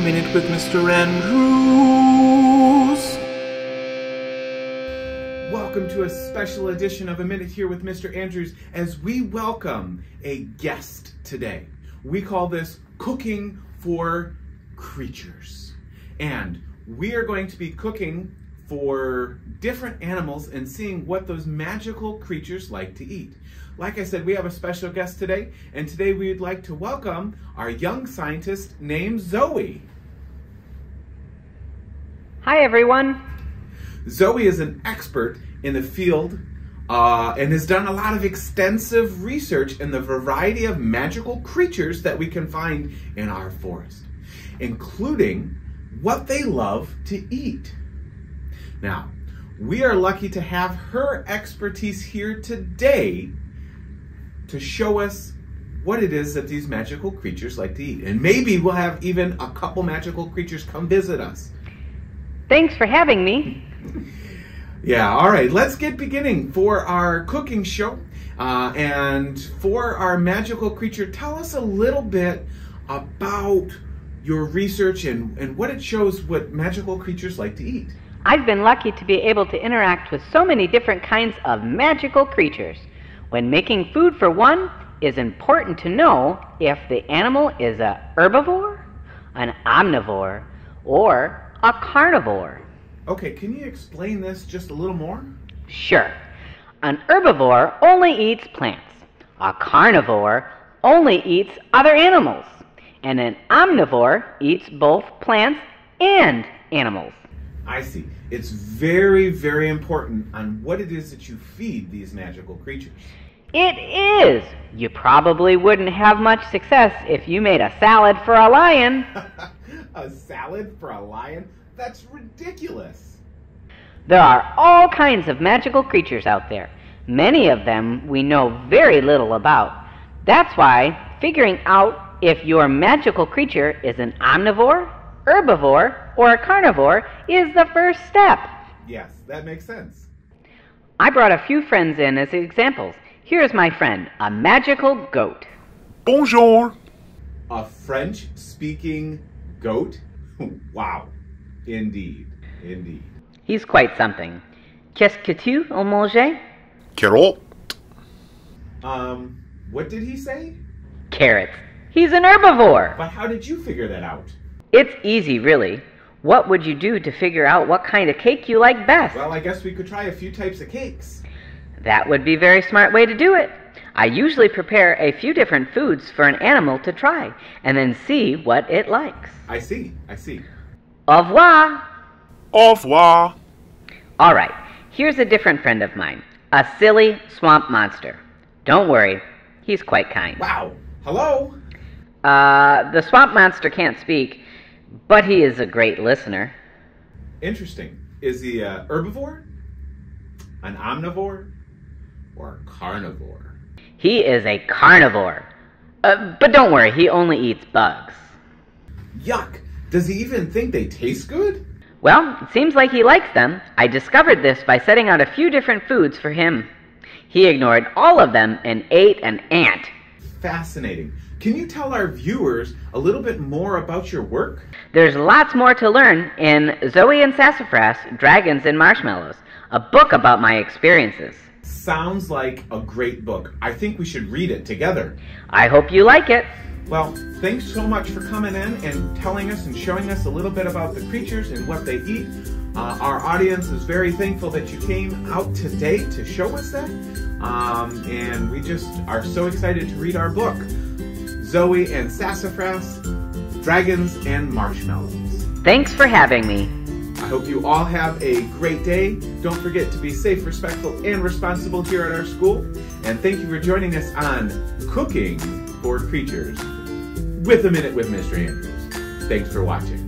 Minute with Mr. Andrews. Welcome to a special edition of A Minute here with Mr. Andrews as we welcome a guest today. We call this Cooking for Creatures. And we are going to be cooking for different animals and seeing what those magical creatures like to eat. Like I said, we have a special guest today, and today we would like to welcome our young scientist named Zoe. Hi, everyone. Zoe is an expert in the field and has done a lot of extensive research in the variety of magical creatures that we can find in our forest, including what they love to eat. Now, we are lucky to have her expertise here today to show us what it is that these magical creatures like to eat. And maybe we'll have even a couple magical creatures come visit us. Thanks for having me. Yeah, all right, let's get beginning for our cooking show. And for our magical creature, tell us a little bit about your research and what it shows what magical creatures like to eat. I've been lucky to be able to interact with so many different kinds of magical creatures. When making food for one, it's important to know if the animal is an herbivore, an omnivore, or a carnivore. Okay, can you explain this just a little more? Sure. An herbivore only eats plants. A carnivore only eats other animals. And an omnivore eats both plants and animals. I see. It's very, very important on what it is that you feed these magical creatures. It is. You probably wouldn't have much success if you made a salad for a lion. A salad for a lion? That's ridiculous. There are all kinds of magical creatures out there. Many of them we know very little about. That's why figuring out if your magical creature is an omnivore, herbivore, or a carnivore is the first step. Yes, that makes sense. I brought a few friends in as examples. Here's my friend, a magical goat. Bonjour. A French-speaking goat? Wow. Indeed. Indeed. He's quite something. Qu'est-ce que tu as mangé? Carotte. What did he say? Carrots. He's an herbivore. But how did you figure that out? It's easy, really. What would you do to figure out what kind of cake you like best? Well, I guess we could try a few types of cakes. That would be a very smart way to do it. I usually prepare a few different foods for an animal to try, and then see what it likes. I see. Au revoir. Au revoir. All right, here's a different friend of mine, a silly swamp monster. Don't worry, he's quite kind. Wow. Hello? The swamp monster can't speak, but he is a great listener. Interesting. Is he a herbivore? An omnivore? Or a carnivore? He is a carnivore. But don't worry, he only eats bugs. Yuck! Does he even think they taste good? Well, it seems like he likes them. I discovered this by setting out a few different foods for him. He ignored all of them and ate an ant. Fascinating. Can you tell our viewers a little bit more about your work? There's lots more to learn in Zoe and Sassafras, Dragons and Marshmallows, a book about my experiences. Sounds like a great book. I think we should read it together. I hope you like it. Well, thanks so much for coming in and telling us and showing us a little bit about the creatures and what they eat. Our audience is very thankful that you came out today to show us that. And we just are so excited to read our book, Zoe and Sassafras, Dragons and Marshmallows. Thanks for having me. I hope you all have a great day. Don't forget to be safe, respectful, and responsible here at our school. And thank you for joining us on Cooking for Creatures with A Minute with Mr. Andrews. Thanks for watching.